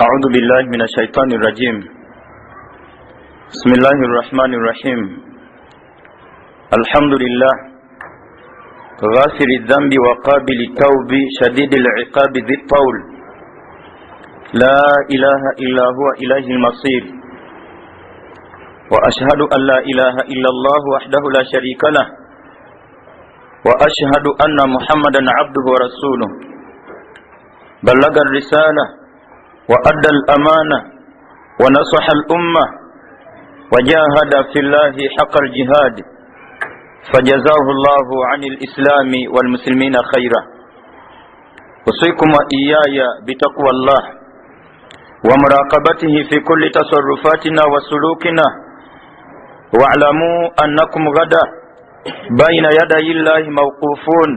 أعوذ بالله من الشيطان الرجيم. بسم الله الرحمن الرحيم. الحمد لله غافر الذنب وقابل التوب شديد العقاب ذي الطول، لا إله إلا هو إليه المصير، وأشهد أن لا إله إلا الله وحده لا شريك له، وأشهد أن محمدا عبده ورسوله، بلغ الرسالة وأدى الأمانة ونصح الأمة وجاهد في الله حق الجهاد، فجزاه الله عن الإسلام والمسلمين خيرا. أوصيكم وإياي بتقوى الله ومراقبته في كل تصرفاتنا وسلوكنا، واعلموا أنكم غدا بين يدي الله موقوفون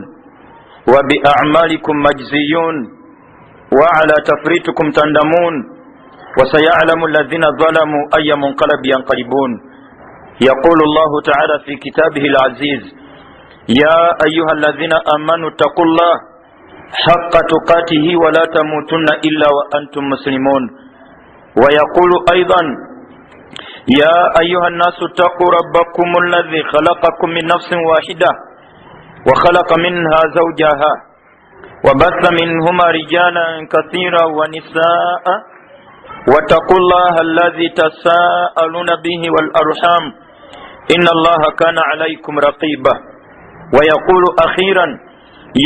وبأعمالكم مجزيون، وعلى تفريطكم تندمون، وسيعلم الذين ظلموا أي منقلب ينقلبون. يقول الله تعالى في كتابه العزيز: يا أيها الذين آمنوا اتقوا الله حق تقاته ولا تموتن إلا وأنتم مسلمون. ويقول أيضا: يا أيها الناس اتقوا ربكم الذي خلقكم من نفس واحدة وخلق منها زوجها وبث منهما رجالا كثيرا ونساء، واتقوا الله الذي تساءلون به والأرحام إن الله كان عليكم رقيبا. ويقول أخيرا: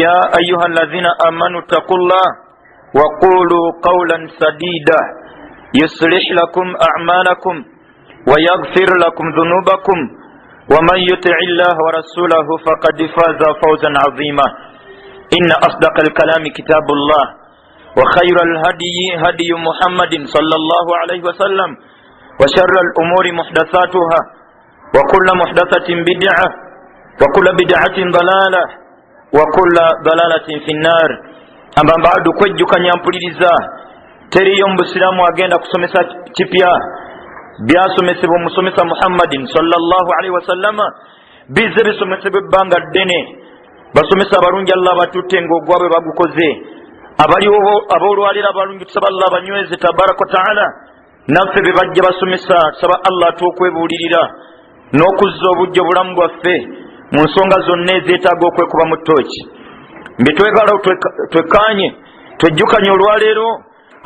يا أيها الذين آمنوا اتقوا الله وقولوا قولا سديدا يصلح لكم أعمالكم ويغفر لكم ذنوبكم، ومن يطع الله ورسوله فقد فاز فوزا عظيما. إن أصدق الكلام كتاب الله، وخير الهدي هدي محمد صلى الله عليه وسلم، وشر الأمور محدثاتها، وكل محدثة بدعة، وكل بدعة ضلالة، وكل ضلالة في النار. أما بعد كوجك نيامبوليزا تري يوم بسلام وأجينا كسومسا تبيا بياسومسي بمسومسا محمد صلى الله عليه وسلم بيزبي سومسي ببانغا ديني basomesa abalungi Allah batutte ng'ogwabwe bagukoze, abaliwo aboolwalira abalungi tusaba Allah banyweze tabaraka wa taala, naffe be bajja basomesa tusaba Allah twokwebuulirira n'okuzza obujja obulamu bwaffe mu nsonga zonna ezeetaaga okwekuba mu ttooki. mbitwegala twekkaanye twejjukanye olwaleero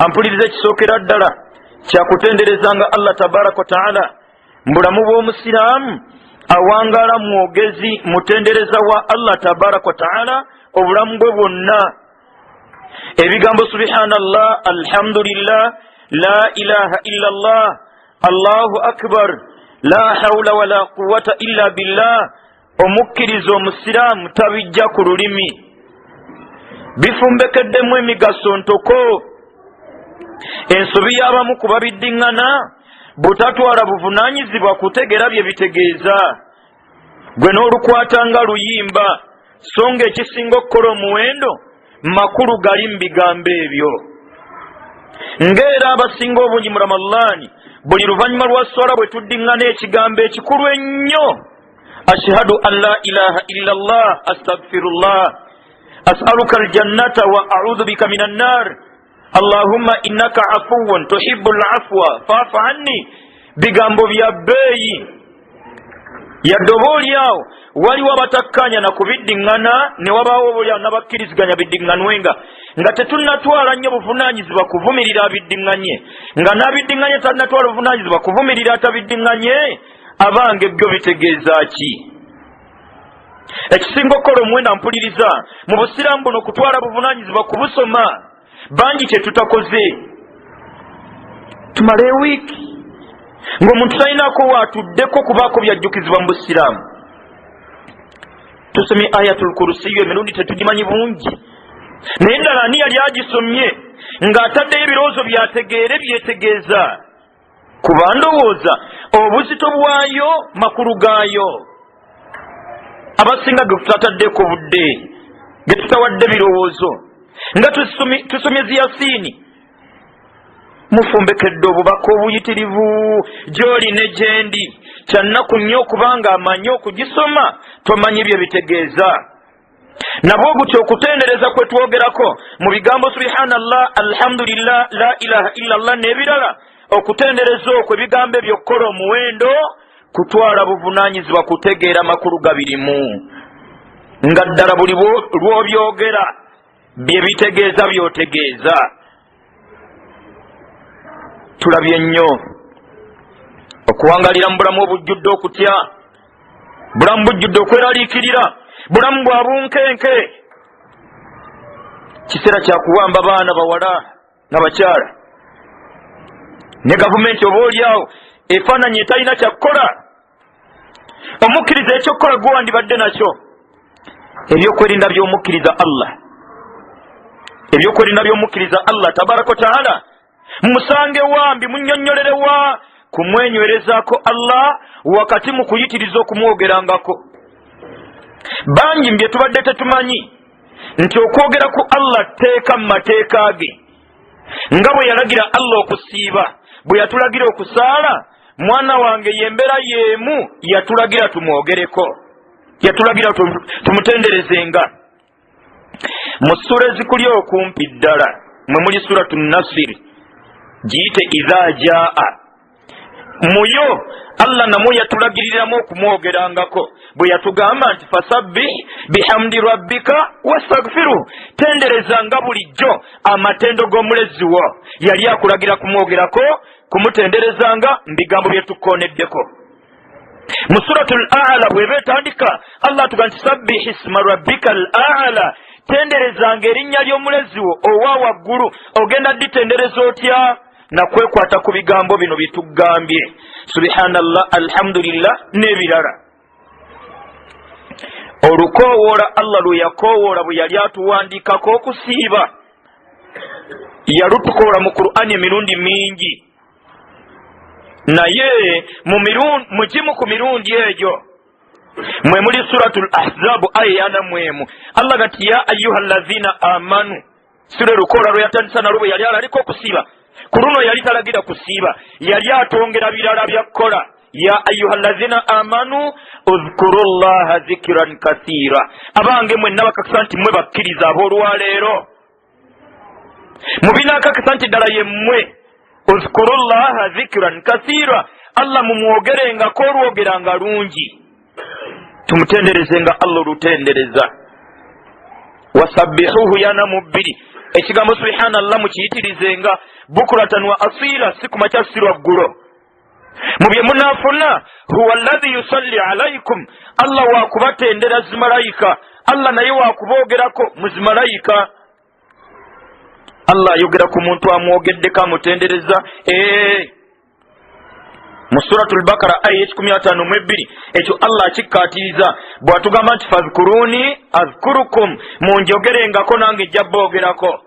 ampuliriza ekisookera ddala kyakutenderezanga Allah tabaraka wa taala mbulamu bw'omusiraamu awangala mwogezi mutendereza wa Allah tabaraka wa taala obulamu bwe bwonna. ebigambo subhanallah, alhamdulillah, la ilaha illallah, allahu akbar, la hawla wala quwwata illa billah, omukkiriza omusiraamu tabijja ku lulimi. bifumbekeddemu emigaso ntoko. ensobi y'abamu kuba biddiŋŋana butatwala buvunaanyizibwa kutegera bye bitegeeza. gwe n'olukwatanga luyimba, so nga ekisinga okukola omuwendo makulu gali mu bigambo ebyo. ng'era abasinga obungi mu ramadaani buli luvannyuma lwa swala bwe tuddiŋŋana ekigambo ekikulu ennyo: ashhadu an la ilaha illa allah astaghfirullah as'aluka aljannata wa a'udhu bika min annar allahumma innaka afuwun tuhibbu al-afwa fa'fu anni. bigambo bya bbeeyi. yadde oba oliawo waliwo abatakkanya na kubiddiŋŋana, ne wabaawo oba oliawo n'abakkiriziganya biddiŋŋanwenga, nga tetunnatwala nnyo buvunaanyizibwa kuvumirira abiddiŋŋanye, nga n'abiddiŋŋanye tannatwala buvunaanyizibwa kuvumirira atabiddiŋŋanye, abange byo bitegeeza ki? ekisinga okukola omuwenda mpuliriza mu busiraamu buno kutwala buvunaanyizibwa kubusoma. bangi kye tutakoze. tumala ewiiki ng'omuntu talinaako waatuddeko kubaako byajjukizibwa mu busiraamu. tusomye ayatul kursiyu emirundi tetugimanyi bungi, naye ddala ani yali agisomye ng'ataddeyo ebirowoozo byategeere byetegeeza? kuba ndowooza obuzito bwayo makulu gaayo abasinga ge tutataddeko budde, ge tutawadde birowoozo. nga tusomye ziyasiini mufumbekedde obubaka obuyitirivu gy'oli ne gyendi, kyannaku nnyo okubanga amanyi okugisoma tomanyi bye bitegeeza. nabwo gutyo okutendereza kwe twogerako mu bigambo subhanallah, alhamdulillah, la ilaha illallah n'ebirala, okutendereza okwo ebigambo ebyo okukola omuwendo kutwala buvunaanyizibwa kutegeera makulu gabirimu, nga ddala buli lw'obyogera bye bitegeeza by'otegeeza. Tulabye nnyo okuwangalira mu bulamu obujjudde okutya, bulamu bujjudde okweraliikirira, bulamu bwa bunkenke. Kiseera kya kuwamba baana bawala n'abakyala, ne gavumenti oba oliawo efaananyi etalina kyakukola, omukkiriza ekyokukola gwe wandibadde nakyo. Ebyokwerinda by'omukkiriza Allah, ebyokwerinda by'omukkiriza Allah tabaraka wa taala, musange wambi munnyonnyolere wa kumwenywerezaako Allah wakati mu kuyitiriza okumwogerangako. Bangi mbye tubadde tetumanyi nti okwogera ku Allah tteeka mu mateeka ge, nga bwe yalagira Allah okusiiba, bwe yatulagira okusaala, mwana wange yembeera yeemu yatulagira tumwogereko, yatulagira tumutenderezenga. Mu sura ezikuli okumpi ddala mwe muli suratu Nasiri, giyite idha jaa, muyo Allah namwe yatulagiriramu okumwogerangako, bwe yatugamba nti fasabbih bihamdi rabbika wastaghfiruh, tenderezanga bulijjo amatendo g'omulezi wo. Yali akulagira kumwogerako, kumutenderezanga mu bigambo bye tukoneddeko. Mu suratul A'la bw'eba etandika, Allah atugamba nti sabbih isma rabbika al-a'la, tenderezanga erinnya ly'omulezi wo owa waggulu. Ogenda ditendereza otya? Nakwekwata ku bigambo bino bitugambye, subhanallah, alhamdulillah n'ebirala. Olukowoola Allah lwe yakowoola bwe yali atuwandiikako okusiiba, yalutukoola mu Qur'ani emirundi mingi, naye mu gimu ku mirundi egyo mwe muli suratul Ahzab aya 4, Allah gati ya ayyuha llazina amanu. Sura lukoola lwe yatandisa nalwo bwe yali alaliko okusiiba, ku luno yali talagira kusiiba, yali atongera birala byakukola. Ya ayyuha llazina amanu uzkuru llaha dhikran kathira. Abange mwenna bakakasa nti mmwe bakkiriza ab'olwaleero, mubinaakakasa nti ddala ye mmwe uzkuru llaha dhikran kathira, Allah mumwogerengako olwogeranga lungi, tumutenderezenga Allah olutendereza. Wasabbihuhu yana mubbiri, ekigambo subhanallah mukiyitirizenga bukuratan wa asila, si kumakya si lwaggulo. Mu bye munaafuna huwa alladhi yusalli alaykum, Allah waakubatendera zimalayika, Allah naye waakuboogerako mu zimalayika. Allah ayogera ku muntu amwogeddeko amutendereza. Mu suratul Bakara aya 152 ekyo Allah akikkaatiriza bw'atugamba nti fadhkuruni adhkurukum, munjogerengako nange jja boogerako.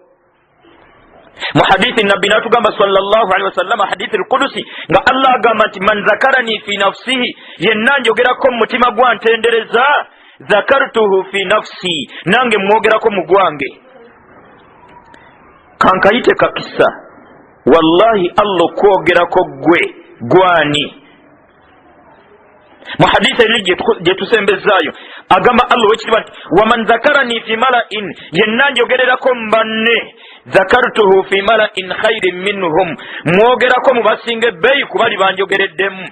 Mu hadithi nabbi natugamba sallallahu alaihi wasallam, hadithi al-Qudusi, nga Allah agamba nti man zakarani fi nafsihi, yenna njogerako mu mutima gwantendereza, zakartuhu fi nafsi, nange mwogerako mu gwange. Kankayite kakisa, wallahi Allah kwogerako gwe gwani. Mu hadithi eri gye tusembezaayo agamba Allah wekitiibwa nti waman zakarani fi mala'in, yenna njogererako mu banne, zakartuhu fi mala'in khairin minhum, mwogerako mu basinga ebbeeyi ku bali banjogereddemu.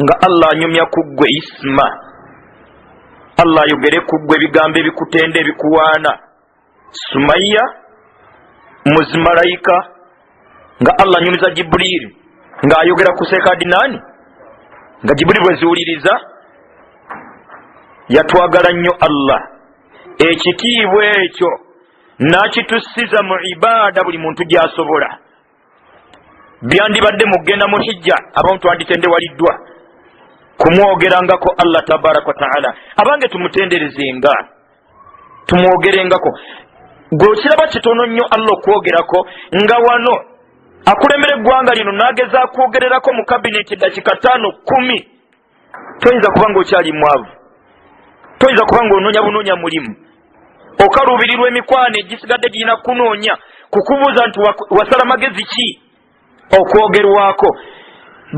Nga Allah anyumya ku ggwe isma, Allah ayogere ku ggwe ebigambo ebikutenda ebikuwaana. Sumayya muzimalayika, nga Allah anyumiza Jibril nga ayogera ku Sekadinani, nga Jibril bwe ziwuliriza. Yatwagala nnyo Allah, ekitiibwa ekyo n'akitussiza mu ibaada buli muntu gy'asobola. Byandibadde mugenda mu hijja, abamu twanditendewaliddwa kumwogerangako Allah tabaraka wa taala. Abange tumutenderezenga, tumwogerengako. Gw'okiraba kitono nnyo Allah okwogerako, nga wano akulembera eggwanga lino n'ageza kwogererako mu kabineti dakika 5-10, toyinza kuba ng'okyali mwavu, toyinza kuba ng'onoonya bunoonya mulimu, okaluubirirwa emikwano egisigadde girina kunoonya kukubuuza nti wasala magezi ki okwogerwako.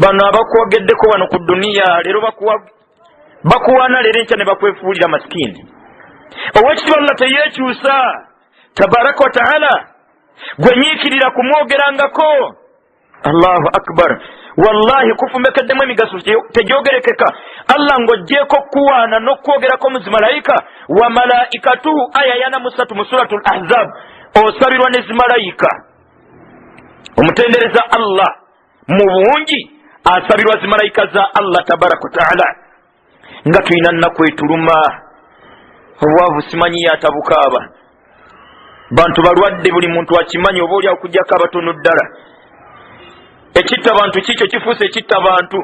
Bano abakwogeddeko wano ku duniya leero bakuwaana, leero enkya ne bakwefuulira masikini. owekitiibwa Allah teyeekyusa tabaraka wa taala gwenyiikirira kumwogerangako. Allahu akbar. Wallahi kufumbekeddemu emigaso tegyogerekeka. Allah ng'oggyeko kuwaana n'okwogerako mu zimalayika wa malaikatuhu aya yana musatu mu suratul ahzab osabirwa ne zimalayika. Omutendereza Allah mu bungi asabirwa zimalayika za Allah tabaraka taala. Nga tulina nnaku etuluma obwavu simanyi yatabukaaba bantu balwadde buli muntu akimanyi oba oli akugjako abatono ddala. Ekitta bantu kikyo kifuuse ekitta bantu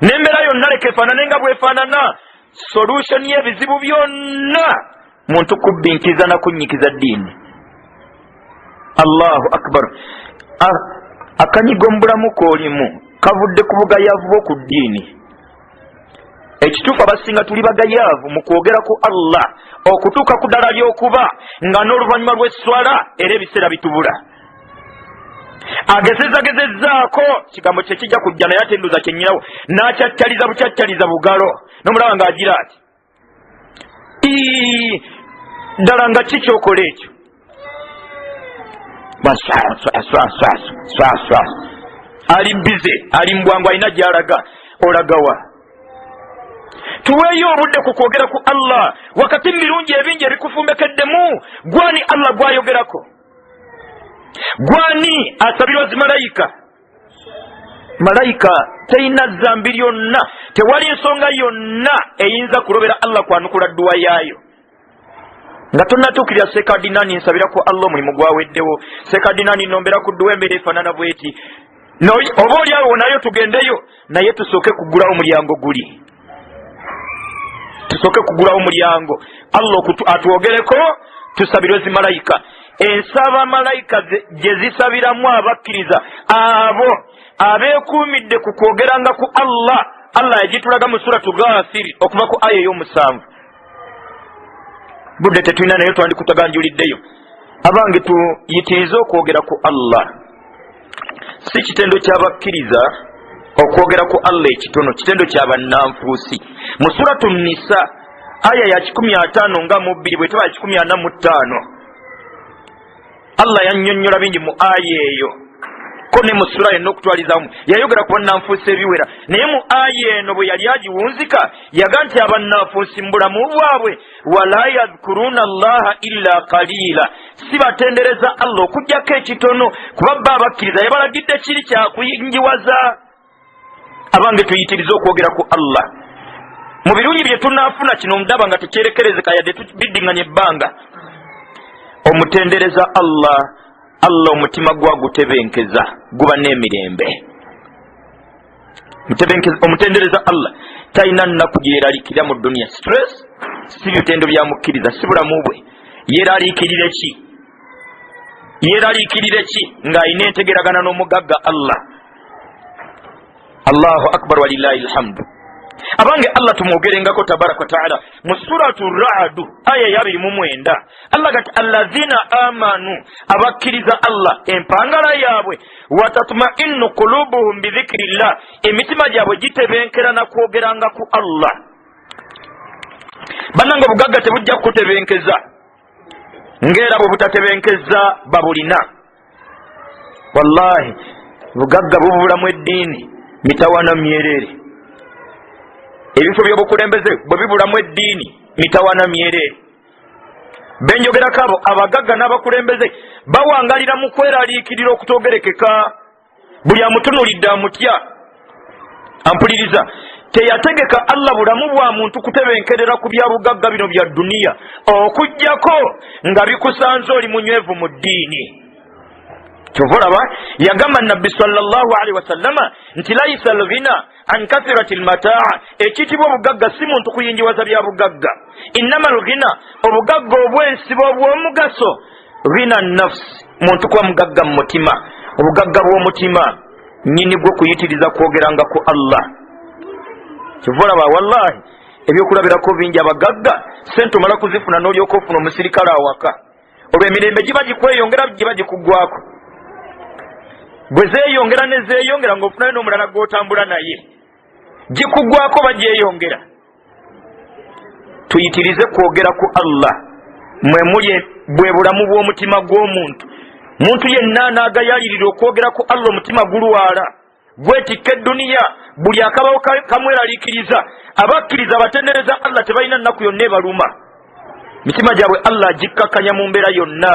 n'embeera yonna leka efaanane nga bwefaanana. Solution y'ebizibu byonna muntu kubbinkiza na kunnyikiza ddiini. Allahu akbar. Akanyigo mu bulamu koolimu kavudde ku bugayaavu bw'oku ddiini. Ekituufu abasinga tuli bagayaavu mu kwogera ku Allah okutuuka ku ddala ly'okuba nga n'oluvannyuma lw'esswala era ebiseera bitubula. Agezezzaako kigambo kye kijja kujja naye ate enduuza kyennyinawo n'acyaccaliza bucyaccaliza bugalo n'omulaba ng'agira ati ddala nga ki kyokola ekyo ali bize ali mbwangu alina gy'alaga olagawa. Tuweeyo obudde ku kwogera ku Allah wakati mu birungi ebingi ebikufumbekeddemu. Gwani Allah gwayogerako? Gwani asabirwa zimalayika? Malayika teyina zambi lyonna, tewali ensonga yonna eyinza kulobera Allah kwanukula dduwa yaayo. Nga tonnatuukirira sekadinani nsabira ku Allah omulimu gwaweddewo, sekadinani nombera ku dduwa embeera efaanana bweti. Oba oli awo nayo tugendeyo naye tusooke kugulawo omulyango guli. Tusooke kugulawo omulyango Allah atwogereko tusabirwe zimalayika. Ensaba malayika gye zisabiramu abakkiriza abo abeekuumidde ku kwogeranga ku Allah. Allah yagitulaga mu suratu Ghafir okuva ku aya ey'omusanvu. Budde tetulina naye twandikutaganjuliddeyo. Abange tuyitirize okwogera ku Allah. Si kitendo ky'abakkiriza okwogera ku Allah ekitono, kitendo ky'abannanfuusi. Mu suratu Nisa aya ya 15 nga mu 2 bwe teba 45 Allah yannyonnyola bingi mu aya eyo ko ne mu sura eno okutwalizamu yayogera ku bannanfuusi ebiwera. Naye mu aya eno bwe yali agiwunzika yaga nti abannanfuusi mu bulamu bwabwe wala yadhkuruna Allaha illa qalila, si batendereza Allah okuggyako ekitono kuba bba abakkiriza yabalagidde kiri kyakuyingiwaza. Abange tuyitirize okwogera ku Allah mu birungi bye tunaafuna kino ndaba nga tekyerekerezeka yadde tubiddinganya ebbanga. Omutendereza Allah omutima gwagutebenkeza guba n'emirembe. Omutendereza Allah talina nnaku gyeraliikirira mu duniya. Stress si bitendo byamukkiriza, si bulamu bwe. Yeraliikirire ki ng'alina entegeragana n'omugagga Allah. Allahu akbar walillahi alhamdu. Abange Allah tumwogerengako tabaraka taala mu suratu Ra'd aya ya 29. Allah gati allazina amanu, abakkiriza Allah empangala yaabwe watatma'innu qulubuhum bi dhikrillah, emitima gyabwe gitebenkera na kwogeranga ku Allah. Bannanga obugagga tebujja kutebenkeza ng'era bwe butatebenkeza babulina. Wallahi bugagga bubulamu eddiini mitawana myerere. Ebifo by'obukulembeze bwe bibulamu eddiini mitawana myerere. Benjogerako abo abagagga n'abakulembeze bawangalira mu kweraliikirira okutogerekeka. Buli amutunulidde amutya. Ampuliriza, teyategeka Allah bulamu bwa muntu kutebenkerera ku bya bugagga bino bya duniya okuggyako nga bikusanze oli munywevu mu ddiini. Kyovulaba yagamba Nabbi sallallahu alaihi wasallama nti laisa alghina an kathirati almataa, ekitibwa obugagga si muntu kuyingiwaza bya bugagga. Innama alghina, obugagga obwensibo obw'omugaso ghina nafsi, muntu kuba mugagga mu mutima. Obugagga bw'omutima nnyini gwo kuyitiriza kwogeranga ku Allah. Kyovulaba wallahi ebyokulabirako bingi abagagga sente omala kuzifuna n'olyoka ofuna omusirikale awaka. Olwo emirembe giba gikweyongera giba gikuggwako. Bwe zeeyongera ne zeeyongera ng'ofunayo n'omulala gw'otambula naye gikuggwako bagyeyongera. tuyitirize kwogera ku Allah mwe muli bwe bulamu bw'omutima gw'omuntu. Muntu yenna anaagayalirira okwogera ku Allah omutima gulwala gwetikka edduniya buli akabawo kamweraliikiriza. Abakkiriza abatendereza Allah tebalina nnaku yonna ebaluma, mitima gyabwe Allah agikkakkanya mu mbeera yonna.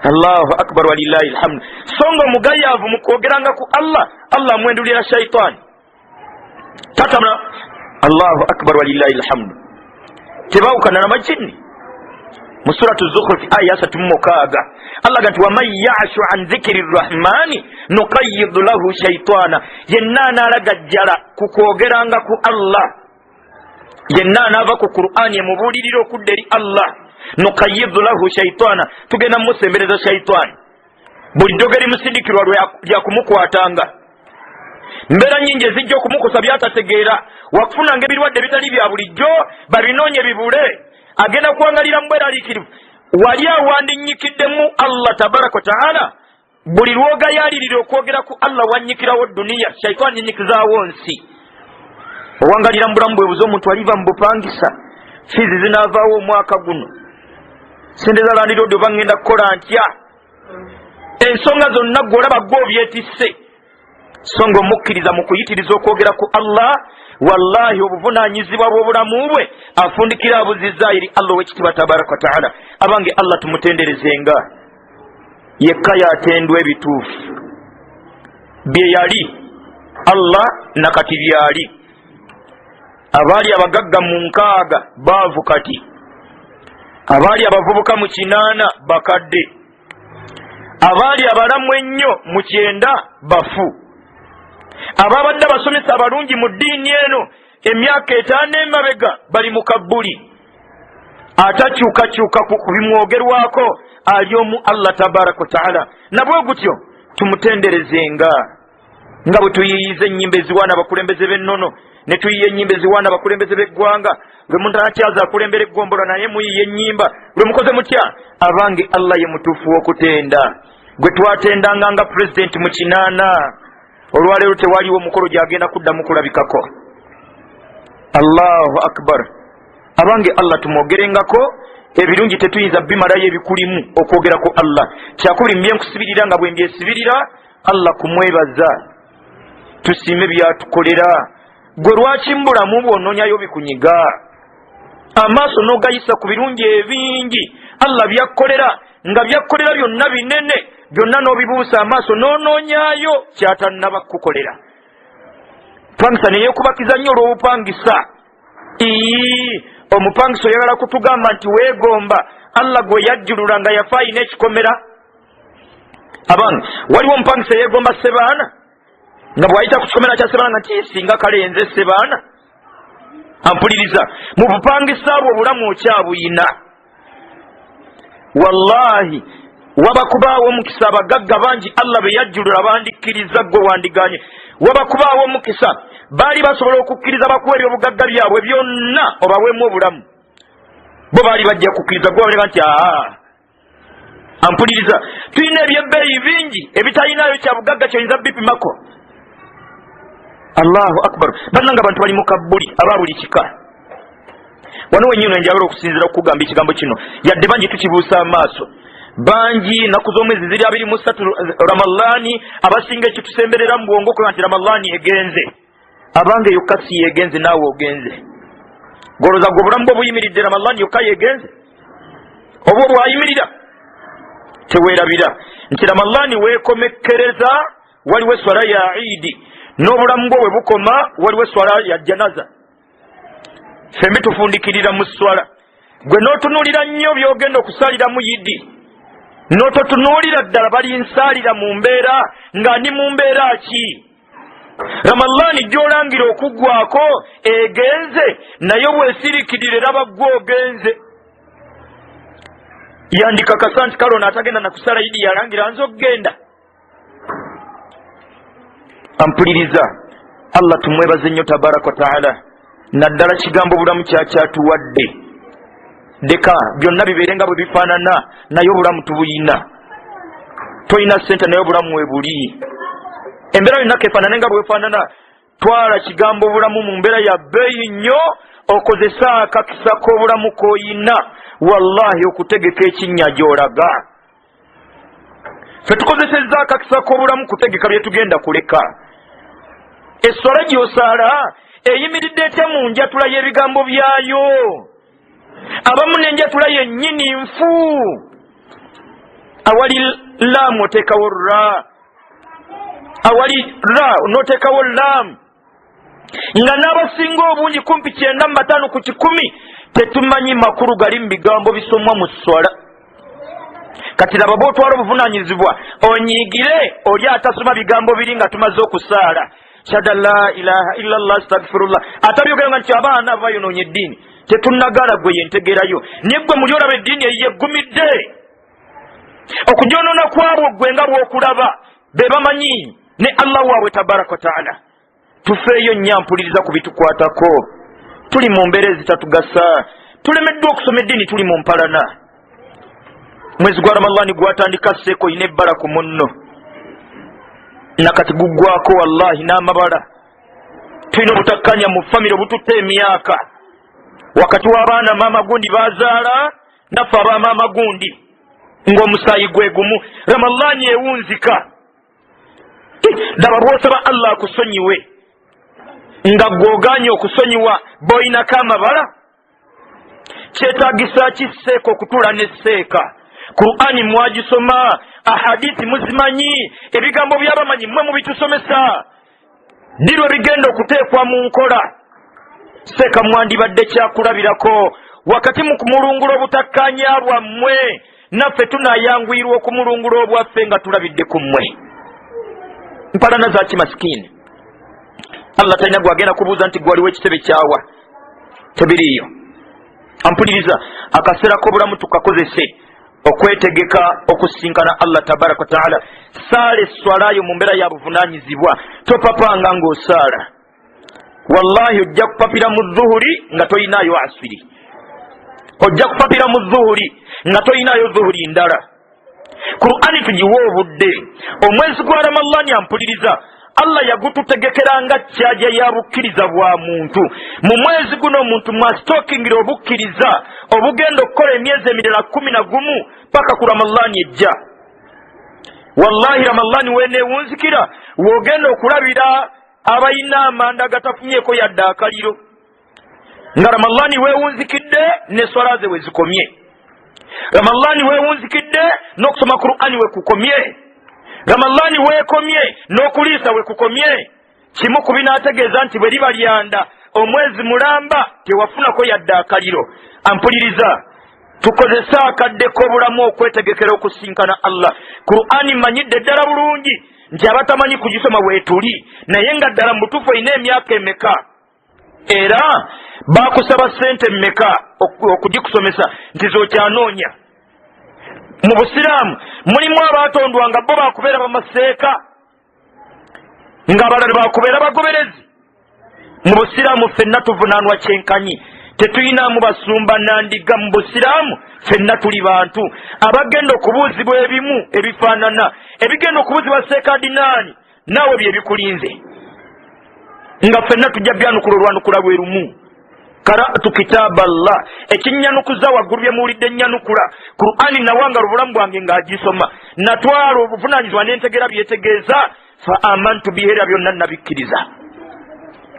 Allahu akbar walillahi alhamdu. So nga omugayaavu mu kwogeranga ku Allah, Allah amwendulira shaitaani tatamna. Allahu akbar walillahi alhamdu. Tebawukana na majini mu suratu Zukhruf aya 36 Allah gati waman ya'shu an dhikri rrahmani nuqayyid lahu shaytana. Yenna analagajjala ku kwogeranga ku Allah, yenna anava ku Qur'ani emubulirira okudda eri Allah, nuqayyid lahu shaytana, tugenda musembereza shaytani. Buli dogeri musindikirwa lya kumukwatanga, mbeera nyingi ezijja okumukosa byatategeera, wakufunanga ebirwadde bitali bya bulijjo babinoonye bibule, agenda kuwangalira mbweraliikirivu. Wali awandinyikiddemu Allah tabaraka wa taala, buli lwogayalirira okwogera ku Allah wanyikirawo duniya, shaitani nyikizaawo nsi. Owangalira mu bulamu bwebuze omuntu aliva mu bupangisa, fiizi zinaavaawo omwaka guno, sente za Land Road oba ngenda kukola ntya, ensonga zonna gw'olaba gw'obyetisse. So nga omukkiriza mu kuyitiriza okwogera ku Allah, wallahi obuvunaanyizibwa bw'obulamu bwe afundikira abuzizza eri Allah ow'ekitiibwa tabaraka wa taala. Abange Allah tumutenderezenga, yekka yatendwa ebituufu bye yali Allah nakati byali. Abaali abagagga mu 6 baavu kati, abaali abavubuka mu 8 bakadde, abaali abalamu ennyo mu 9 bafu, ababadde abasomesa abalungi mu ddiini eno emyaka 5 emabega bali mu kabbuli. Atakyukakyuka ku bimwogerwako ali omu Allah tabaraka wa taala. Nabwe gutyo tumutenderezenga nga bwe tuyiyiza ennyimba eziwaana abakulembeze b'ennono, ne tuyiye ennyimba eziwaana abakulembeze b'eggwanga. Gwe muntu akyaza akulembera eggombolola naye muyiye ennyimba, lwe mukoze mutya? Abange Allah ye mutuufu w'okutenda. Gwe twatendanga nga pulezidenti mu 8, olwaleero tewaliwo omukolo gyagenda kuddamu kulabikako. Allahu akbar. Abange Allah tumwogerengako, ebirungi tetuyinza bimalayo ebikulimu okwogera ku Allah. Kyakubiri mbyenkusibirira nga bwe mbyesibirira Allah kumwebaza, tusiime byatukolera. Gwe lwaki mbulamu bw'onoonyayo bikunyiga, amaaso n'ogayisa ku birungi ebingi Allah byakkolera, nga byakkolera byonna binene, byonna n'obibuusa amaaso n'onoonyaayo kyatannaba kukolera. Pangisa neyeekubakiza nnyo olw'obupangisa. Omupangisa oyagala kutugamba nti weegomba Allah gwe yajjulula nga yafa ayina ekikomera. Abange waliwo omupangisa yeegomba Sebaana nga bw'ayita ku kikomera kya Sebaana nga kisinga kalenze Sebaana. Ampuliriza, mu bupangisa bwo obulamu okyabuyina. Wallahi wabakubaawo omukisa abagagga bangi Allah be yajjulula bandikkiriza gwe wandiganye. Wabakubaawo omukisa baali basobola okukkiriza bakuweerya obugagga byabwe byonna obaweemu obulamu, bo baali bajja kukkiriza gwe balega nti ampuliriza, tulina ebyebbeeyi bingi ebitalinayo kya bugagga kyoyinza bipimako. Allahu akbar. Bannanga bantu bali mu kabbuli aba buli kika. Wano wenyino njagala okusinzira okugamba ekigambo kino, yadde bangi tukibuusa amaaso. Bangi naku z'omwezi ziri 23 Ramadhaani abasinga ekitusemberera mu bwongo ko nti Ramadhaani egenze. Abange yokka si yegenze, naawe ogenze. Goloza gwe obulamu bwo buyimiridde Ramadhaani yokka yegenze? Oba bwayimirira teweerabira nti Ramadhaani weekomekkereza, waliwo eswala ya Eid, n'obulamu bwo we bukoma waliwo eswala ya janaza. Fembi tufundikirira mu swala. Gwe n'otunuulira nnyo by'ogenda okusalira mu Yidi, n'ototunuulira ddala bali nsaalira mu mbeera nga ni mu mbeera ki? Ramadhaani gy'olangira okuggwako egenze, naye bw'esirikirira eraba ggwe ogenze. Yandikakasa nti kale ono atagenda na kusala Yidi yalangira nze okgenda. Ampuliriza, Allah tumwebaze nnyo tabaraka wa taala. Naddala kigambo bulamu kyakyatuwadde. Deka byonna bibeerenga bwe bifaanana, naye obulamu tubuyina. Toyina ssente naye obulamu we buli. Embeera yonna kefaanane nga bwe faanana. Twala kigambo bulamu mu mbeera ya bbeeyi nnyo okozesa akakisa k'obulamu koyina wallahi okutegeka ekinnya gy'olaga. Ffe tukozesezza akakisa k'obulamu kutegeka bye tugenda kuleka. Esswala gy'osaala eyimiridde etya mu njatula y'ebigambo byayo. Abamu n'enjatula yennyini nfu. Awali laamu oteekawo ra, awali ra n'oteekawo laamu, nga n'abasinga obungi kumpi 95 ku 100 tetumanyi makulu gali mu bigambo bisomwa mu swala. Kati laba bw'otwala obuvunaanyizibwa onyiigire oli atasoma bigambo biri nga tumaze okusaala. Shahada la ilaha illallah astaghfirullah. Atabyogera nga nti abaana bayonoonye eddiini tetunnagala gwe yentegerayo. Naye gwe muli olaba eddiini yeggumidde. Okugyonoona kwabwe gwe nga bw'okulaba be bamanyi ne Allah waabwe tabaraka wa taala. Tufeeyo nnyo mpuliriza ku bitukwatako. Tuli mu mbeera ezitatugasa. Tulemeddwa okusoma eddiini tuli mu mpalana. Mwezi gwa Ramadhani gwatandika sseeko ine ebbala ku munno. Nakati guggwako wallahi n'amabala. Tulina obutakkanya mu famire obututta emyaka. Wakati w'abaana maama gundi bazaala naffe abaamaama gundi ng'omusaayi gwe gumu. Ramadhani ewunzika. Laba bw'osaba Allah akusonyiwe nga gw'ogaanye okusonyiwa bw'oyinako amabala. Kyetaagisa kisseeko okutuula n'esseeka. Qur'ani mwagisoma, ahadithi muzimanyi, ebigambo by'abamanyi mmwe mubitusomesa. Dirwe bigenda okuteekwa mu nkola. Seeka mwandibadde kyakulabirako wakati mu kumulungula obutakkaanya bwammwe, naffe tunaayanguyirwa okumulungula obwaffe nga tulabidde ku mmwe. Mpalana za kimasikini. Allah talina gwagenda kubuuza nti gwaliwo ekitebe kyawa. Tebiriiyo. Ampuliriza, akaseera k'obulamu tukakozese okwetegeka okusinkana Allah tabaraka wa taala. Saala esswalayo mu mbeera ya buvunaanyizibwa. Topapanga ng'osaala. Wallahi ojja kupapira mu zuhuri nga toyinaayo asiri. Ojja kupapira mu zuhuri nga toyinaayo zuhuri ndala. Qur'ani tugiwa obudde. Omwezi gwa Ramadhani ampuliriza, Allah yagututegekera nga kyajja ya bukkiriza bwa muntu. Mu mwezi guno omuntu mwasitookingira obukkiriza obugenda okukola emyezi emirala 11 paka ku Ramadhani ejja. Wallahi Ramadhani weenewunzikira wogenda okulabira abayina amanda gatafunyeeko yadde akaliro. Nga Ramadhani weewunzikidde ne swala ze wezikomye. Ramadhani weewunzikidde n'okusoma Qur'ani wekukomye. Ramadhani weekomye n'okuliisa wekukomye. Kimu ku binaategeeza nti bwe liba lyanda omwezi mulamba tewafunako yadde akaliro. Ampuliriza, tukozesa akadde k'obulamu okwetegekera okusinkana Allah. Qur'ani manyidde ddala bulungi nti abatamanyi kugisoma weetuli, naye nga ddala mu butuufu olina emyaka emeka era baakusaba ssente mmeka okugikusomesa nti zokyanoonya. Mu Busiraamu mulimu abaatondwa nga bo baakubeera bamaseeka ng'abalala baakubeera bagoberezi. Mu Busiraamu ffenna tuvunaanwa kyenkanyi. Tetuyinaamu basumba nandiga. Mu Busiraamu ffenna tuli bantu abagenda okubuuzibwa ebimu ebifaanana ebigenda okubuuzibwa seekadinaani naawe bye bikulinze nga ffenna tujja byanukula olwanukula lwe lumu. Qara'tu kitaba Allah, ekinnyanukuza waggulu bye muwulidde nnyanukula. Qur'ani nawanga obulamu bwange ng'agisoma, natwala obuvunaanyizibwa n'entegera byetegeeza. Fa amantu bihi, era byonna nabikkiriza.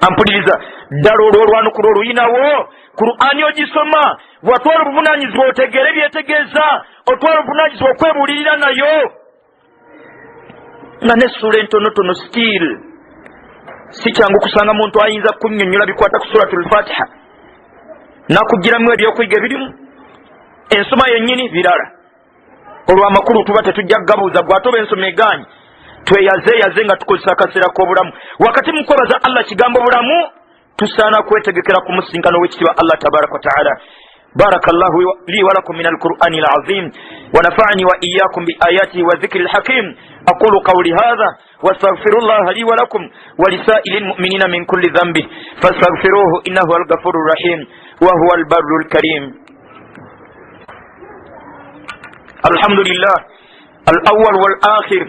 Ampuliriza, ddala olw'olwanukula oluyinawo Qur'ani ogisoma, watwala obuvunaanyizibwa otegere byetegeeza, otwala obuvunaanyizibwa okwebuulirira nayo. Nga n'essula entonotono still si kyangu kusanga muntu ayinza kunnyonnyola bikwata ku suratul Fatiha nakugiramu ebyokuyiga ebirimu. Ensoma yennyini birala. Olw'amakulu tuba tetujja kugabuuza gwate oba ensoma egaanyi. Tweyazeeyaze nga tukozesa akaseera k'obulamu. Wakati mu kwebaza Allah kigambo bulamu, tusaana kwetegekera ku musinkano w'ekitiibwa Allah tabaraka wa taala. بارك الله لي ولكم من القرآن العظيم ونفعني وإياكم بآياته وذكر الحكيم. أقول قولي هذا واستغفر الله لي ولكم ولسائر المؤمنين من كل ذنب فاستغفروه إنه هو الغفور الرحيم وهو البر الكريم. الحمد لله الأول والآخر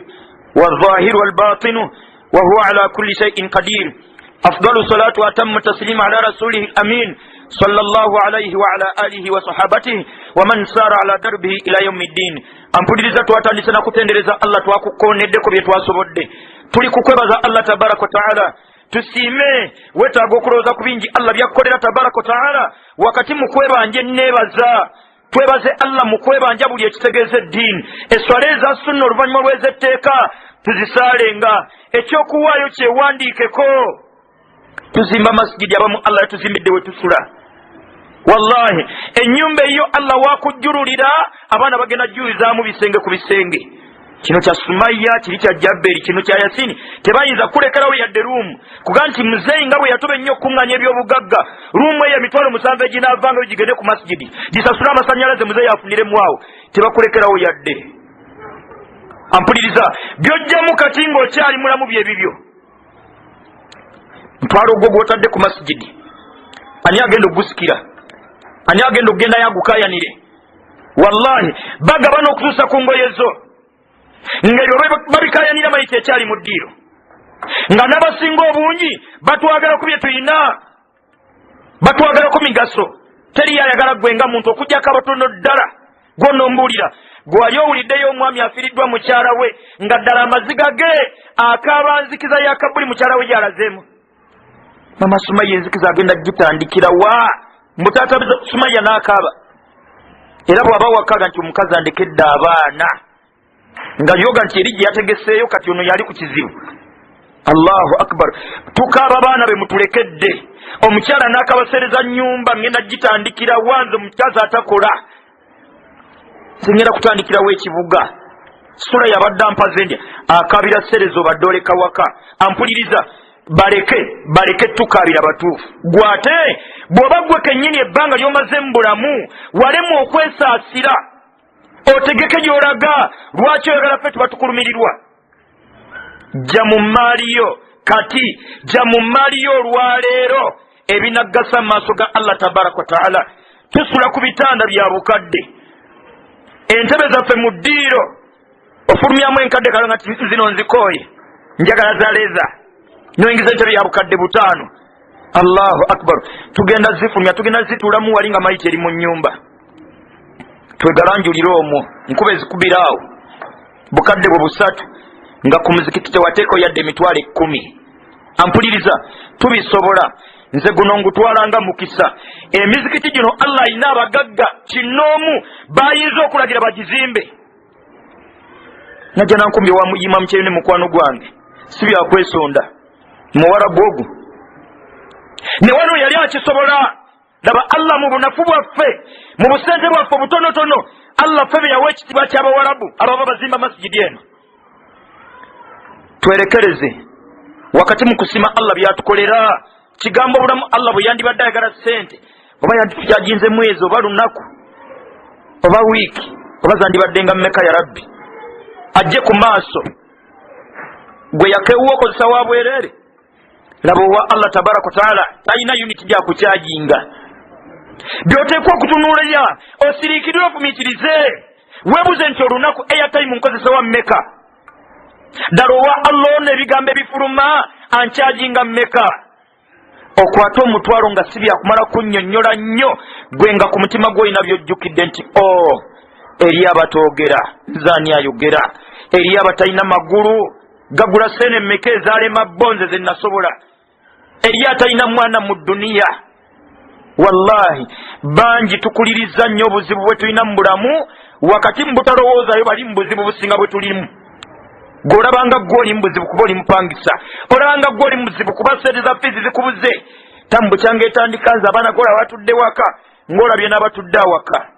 والظاهر والباطن وهو على كل شيء قدير. أفضل صلاة وأتم تسليم على رسوله الأمين sallallahu alayhi wa ala alihi wa sahabatihi wa man sara ala darbihi ila yawmiddin. Ampuliriza twatandise na kutendereza Allah twakukoneddeko bye twasobodde. Tuli kukwebaza Allah tabaraka wa taala. Tusime wetaaga okulowooza ku bingi Allah byakkolera tabaraka wa taala. Wakati mu kwebanja neebaza twebaze Allah mu kwebanja buli ekitegeeza eddiini. Esswala eza sunna oluvannyuma lw'ezetteeka tuzisaalenga. Ekyokuwaayo kyewandiikeko. Tuzimba masjidi abamu Allah yatuzimbidde we tusula. Wallahi ennyumba eyo Allah wakujjululira abaana bagenda jjuizaamu bisenge ku bisenge. Kino kya Sumaya, kiri kya Jabberi, kino kya Yasini. Tebayinza kulekerawo yadde ruumu kuga nti muzeeyi nga bwe yatoba ennyo okuŋŋanya ebyobugagga. Ruumu eyo emitwalo 7 eginaavanga gigende ku masjidi gisasule amasannyalaze muzeeyi afuniremu awo. Tebakulekerawo yadde. Ampuliriza byojjamu kati ng'okyali mulamu bye bibyo. Mutwalo ogwo gw'otadde ku masjidi ani agenda ogusikira? Ani agenda okugenda yagukayanire? Wallahi bagabana okutuusa ku ngoye zo ng'ebyo babikayanira mayita ekyali mu ddiiro nga n'abasinga obungi batwagalako bye tulina, batwagalako migaso. Teri yayagala gwe nga muntu okugyako abatono ddala gw'onombuulira gwali owuliddeyo omwami afiiriddwa mukyala we nga ddala amaziga ge akaaba nzikiza ya kabuli mukyala we gy'alazeemu. Mama Sumaya enzikiza agenda gitandikira wa mutata Sumaya n'akaaba era bw'aba wakaga nti omukazi andekedde abaana nga yoga nti eri gye yategeseeyo kati ono yali ku kizibu. Allahu akbar. Tukaaba baana be mutulekedde. Omukyala n'akabasereza nnyumba ngenda gitandikira wanze omukazi atakola. Singenda kutandikirawo ekibuga. Sula yabadde ampaze ndya akabira serezo badoleka waka. Ampuliriza baleke tukabira batuufu. Gwate bw'oba gwe kennyini ebbanga ly'omaze mu bulamu walemu okwesaasira otegeke gy'olaga. Lwaki oyagala ffe tuba tukulumirirwa? Jja mu maaliyo kati, jja mu maaliyo olwaleero ebinaggasa mu maaso ga Allah tabaraka wa taala. Tusula ku bitanda bya bukadde, entebe zaffe mu ddiiro ofulumyamu enkadde kala nga zino nzikooye njagala zaleeza noyingiza entebe ya bukadde 5. Allahu akbar. Tugenda zifulumya, tugenda zituulamu wali nga mayita eri mu nnyumba. Twegalanjulira omwo nkuba ezikubiraawo bukadde bwe 3 nga ku muzikiti tewateeko yadde emitwalo 10. Ampuliriza tubisobola. Nze guno ngutwalanga mukisa. Emizikiti gino Allah alina abagagga kinoomu bayinza okulagira bagizimbe. Najja nankumbye wa muyima mukyene mukwano gwange si byakwesonda muwarabu ogwo ne wano yali akisobola. Laba Allah mu bunafu bwaffe mu busente bwaffe butonotono Allah ffe yawa ekitiibwa ky'abawarabu ababa bazimba masjidi eno. Twerekereze wakati mu kusima Allah byatukolera. Kigambo bulamu Allah bwe yandibadde ayagala ssente oba yanditukyajinze mwezi oba lunaku oba wiiki oba zandibadde nga mmeka ya Rabbi ajje ku maaso gwe yakewuwa okozesa wa bwereere. Laba owa Allah tabaraka wa taala talina uniti gya kukyajinga. Byoteekwa okutunuulira osiriikirire ofumiitirize. Weebuze nti olunaku airtime nkozesa wa mmeka? Ddala owa Allah ono ebigambo ebifuluma ankyajinga mmeka? Okwata omutwalo nga si byakumala kunnyonnyola nnyo gwe nga ku mutima gw'olina byojjukidde nti eri abatoogera zaani ayogera, eri abatalina magulu gagula sene mmeka ezaalema bonze ze nasobola, eri atalina mwana mu dduniya. Wallahi bangi tukuliriza nnyo obuzibu bwe tulina mu bulamu wakati mu butalowoozayo bali mu buzibu businga bwe tulimu. Golabanga gwoli mbuzibu kuba oli mupangisa, olabanga gwoli muzibu kuba sente za fiizi zikubuze. Tambo kyange etandikaza abaana gola batudde waka ng'olabye n'abatudde awaka.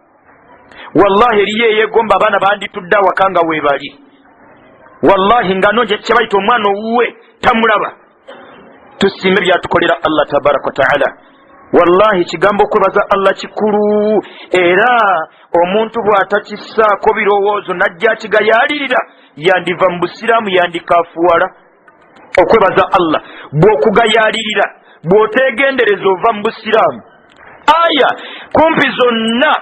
Wallahi eriyo eyeegomba abaana banditudde awaka nga weebali. Wallahi nga nonje kye bayita omwana owuwe tamulaba. Tusiime byatukolera Allah tabaraka wa taala. Wallahi kigambo kwebaza Allah kikulu era omuntu bw'atakissaako birowoozo najja akigayaalirira yandiva mu busiraamu yandikaafuwala. Okwebaza Allah bw'okugayaalirira bw'oteegendereza ova mu busiraamu. Aya kumpi zonna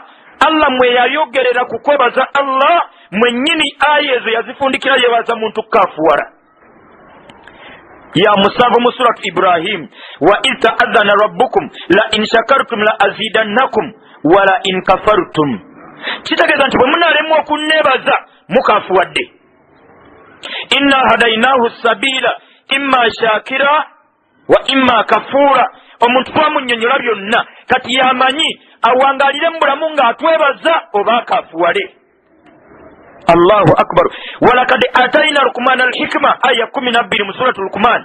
Allah mwe yayogerera ku kwebaza Allah mwennyini aya ezo yazifundikira yebaza muntu kaafuwala. ya musanvu mu surat Ibrahim wa idh ta'adhana rabbukum la in shakartum la azidannakum wa la in kafartum. Kitegeeza nti bwe munalemwa okunneebaza mukafuwadde. Inna hadainahu sabila imma shakira wa imma kafura. Omuntu twamunnyonnyola byonna kati yamanyi awangalire mu bulamu ng'atwebaza oba akafuwale. Allahu akbar. Walakad atayna Luqmana al-hikma aya 12 mu suratu Luqman.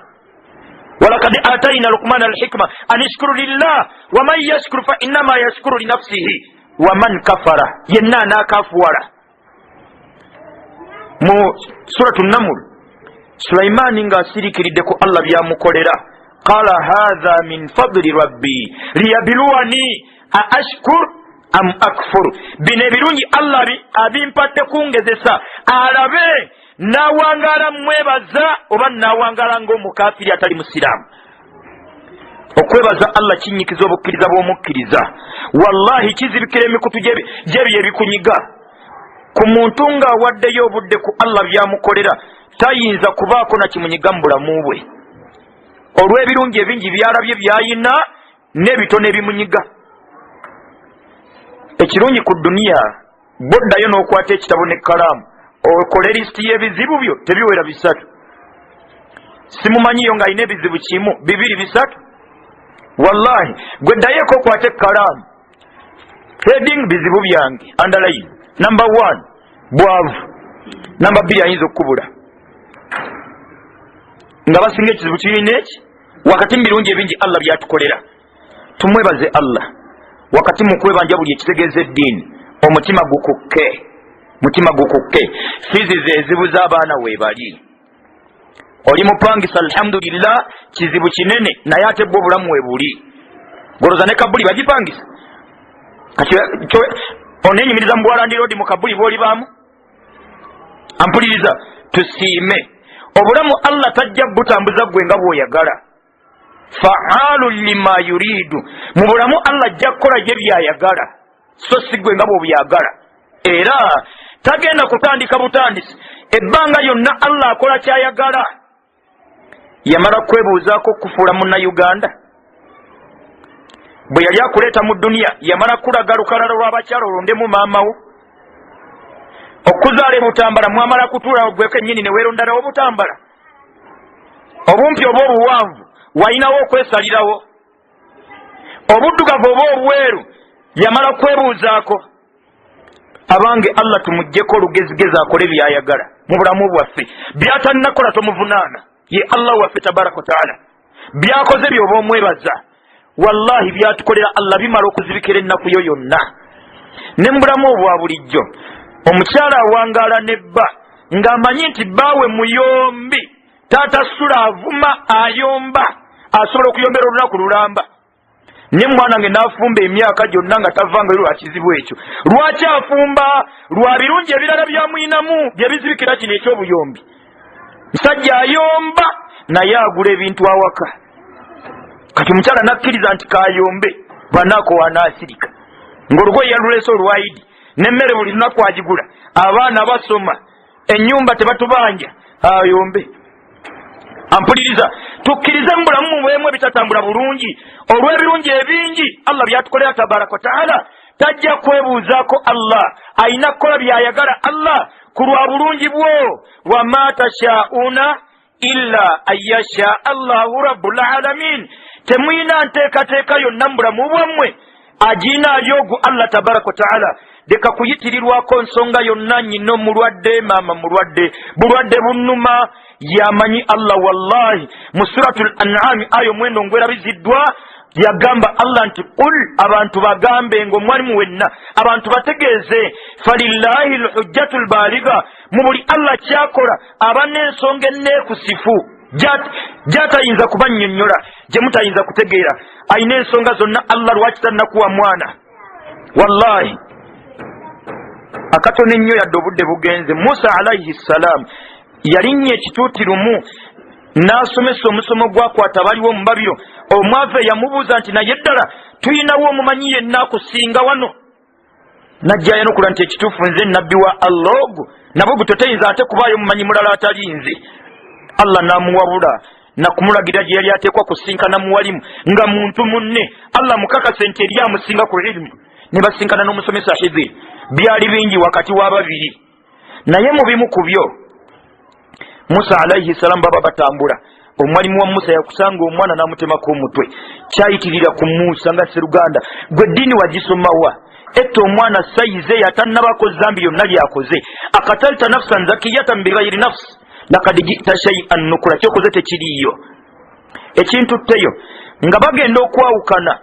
Walakad atayna Luqmana al-hikma an ishkuru lillah wa man yashkuru fa innama yashkuru li nafsihi wa man kafara yenna nakafuwala. Mu suratu Naml Sulaimani ng'asirikiridde ku Allah byamukolera. Qala hadha min fadli rabbi liyabluwani aashkur am akfur. Bino ebirungi Allah abimpadde kungezesa alabe nawangala mwebaza oba nawangala ng'omukafiri atali musiraamu. Okwebaza Allah kinyikiza obukkiriza bw'omukkiriza. Wallahi kizibikira emikutu gyebyo ebikunyiga. Ku muntu ng'awaddeyo obudde ku Allah byamukolera tayinza kubaako na kimunyiga mu bulamu bwe olw'ebirungi ebingi byalabye byayina n'ebitono ebimunyiga. Ekirungi ku duniya boddayo n'okwata ekitabo n'ekkalaamu okole lisiti y'ebizibu byo tebiwera 3. Simumanyiyo ng'alina ebizibu 1, 2, 3. Wallahi gwe ddayeko okwata ekkalaamu heading bizibu byange underline. Number 1 bwavu. Number 2 ayinza okukubula nga basinga ekizibu kirina eki wakati mu birungi ebingi Allah byatukolera. Tumwebaze Allah wakati mu kwebanja buli ekitegeeza eddiini omutima gukukke. Fizi zezibu z'abaana weebali oli mupangisa alhamdulillah kizibu kinene naye ate bwo obulamu weebuli. Goloza ne kabuli bagipangisa kati onenyumiriza mu Bwalandi Road mu kabuli bw'oli baamu. Ampuliriza tusiime obulamu Allah tajja butambuza gwe nga bw'oyagala. Fa'alu lima yuridu. Mu bulamu Allah ajja kukola gye byayagala so si gwe nga bw'obyagala. Era tagenda kutandika butandisi ebbanga yonna Allah akola kyayagala. Yamala kwebuuzaako okufuula munnauganda bwe yali akuleeta mu duniya yamala kulaga lukalala lw'abakyala olondemu maamawo. Okuzaala butambala mwamala kutuula gweko ennyini ne weerondalawo butambala. Obumpi oba obuwanvu walinawo okwesalirawo. Obuddugavu oba obweru yamala kwebuuzaako. Abange Allah tumuggyeko olugezigezi akole byayagala mu bulamu bwaffe. Byatannakola tomuvunaana ye Allah waffe tabaraka wataala. Byakoze byoba omwebaza. Wallahi byatukolera Allah bimala okuzibikira ennaku yo yonna. Ne mu bulamu obwa bulijjo omukyala awangaala nebba ng'amanyi nti bbaawe muyombi taata sula avuma ayomba asobola okuyombera olunaku lulamba. Ne mwana nge n'afumba emyaka gyonna nga tavangayo lwa kizibu ekyo. Lwaki afumba? Lwa birungi ebirala byamuyinamu bye bizibikira kino eky'obuyombi. Musajja ayomba naye agula ebintu awaka. Kati omukyala nakkiriza nti kayombe banaako wanaasirika ng'olugoye yaluleese olwayidi n'emmere buli lunaku agigula abaana basoma ennyumba tebatubanja ayombe. Ampuliriza tukkirize mu bulamu mu bwemu ebitatambula bulungi olw'ebirungi ebingi Allah byatukolera tabaraka wataala. Tajja kwebuuzaako Allah ayina kukola byayagala Allah ku lwa bulungi bwo. Wama tashauna illa ayyasha Allahu rabbul alamin. Temuyina nteekateeka yonna mu bulamu bwammwe aginaayo ogu Allah tabaraka wataala. Leka kuyitirirwako nsonga yonna nyino mulwadde maama mulwadde bulwadde bunnuma yamanyi Allah. Wallahi mu suratul an'am ayo mwendo ngwerabiziddwa yagamba Allah nti qul abantu bagambe ng'omwalimu wenna abantu bategeeze falillahi alhujjatul baligha mu buli Allah kyakola aba n'ensonga enneekusifu gy'atayinza kubannyonnyola gye mutayinza kutegeera. Ayina ensonga zonna Allah lwaki tannakuwa mwana. Wallahi akatono ennyo yadde obudde bugenze. Musa alayhi salam yalinnya ekituutirumu n'asomesa omusomo gwakwata baliwo mu Babiro. Omwave yamubuuza nti naye ddala tuyinawo omumanyi yenna akusinga wano? Najjayo n'okula nti ekituufu nze nabbi wa Allah ogu nabwe gwe totayinza ate kubaayo mumanyi mulala atali nze. Allah n'amuwabula na kumulagira gye yali ateekwa kusinkana muwalimu nga muntu munne Allah mukakase nti eri amusinga ku ilmu, ne basinkana n'omusomesa Hidhiri. Byali bingi wakati w'ababiri, naye mu bimu ku byo Musa alayhi salam baba batambula, omwalimu wa Musa yakusanga omwana n'amutemako omutwe. Kyayitirira ku Musa nga seruganda, gwe ddiini wagisomawa? Ette omwana sayize yatannabako zambi yonna lyakoze. Akatalta nafsan zakiyatan bighayri nafs lakad jita shay'an nukura, kyokoze tekiriyo. Ekintu tteyo nga bagenda okwawukana,